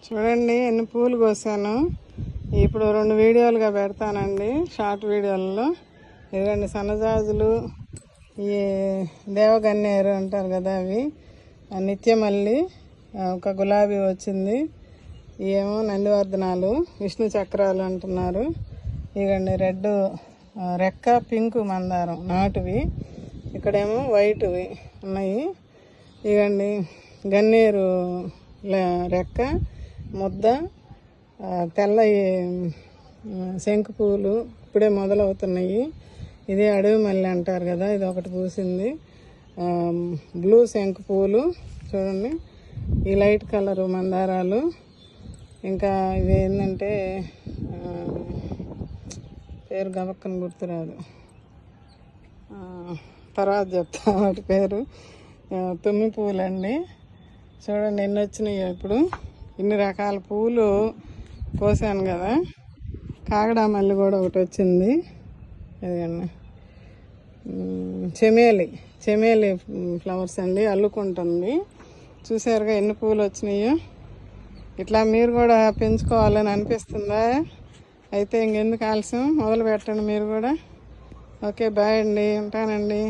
చూడండి ఎన్ని పూలు కోసాను. ఇప్పుడు 2 వీడియోలుగా పెడతానండి, షార్ట్ వీడియోలలో. ఇదిగోండి సన్నజాజులు, ఈ దేవగన్నేరు అంటారు కదా, అవి నిత్యమల్లి, ఒక గులాబీ వచ్చింది, ఏమో నందివర్ధనాలు, విష్ణు చక్రాలు అంటున్నారు. ఇదిగోండి రెడ్ రెక్క, పింక్ మందారం నాటువి, ఇక్కడేమో వైట్వి ఉన్నాయి. ఇదిగోండి గన్నేరు రెక్క, ముద్ద, తెల్ల శంకు పూలు ఇప్పుడే మొదలవుతున్నాయి. ఇదే అడవి మల్లె అంటారు కదా, ఇది ఒకటి పూసింది. బ్లూ శంకు పూలు చూడండి, ఈ లైట్ కలరు మందారాలు. ఇంకా ఇవి ఏంటంటే పేరు గబక్కని గుర్తురాదు, తర్వాత చెప్తా వాటి పేరు. తుమ్మి పూలండి. చూడండి ఎన్ని వచ్చినాయో ఇప్పుడు. ఇన్ని రకాల పూలు కోసాను కదా. కాగడామల్లి కూడా ఒకటి వచ్చింది. ఇదిగండి చెమేలి ఫ్లవర్స్ అండి, అల్లుకుంటుంది. చూసారుగా ఎన్ని పూలు వచ్చినాయో. ఇట్లా మీరు కూడా పెంచుకోవాలని అనిపిస్తుందా? అయితే ఇంకెందుకు ఆలస్యం, మొదలు పెట్టండి మీరు కూడా. ఓకే, బాయ్ అండి, ఉంటానండి.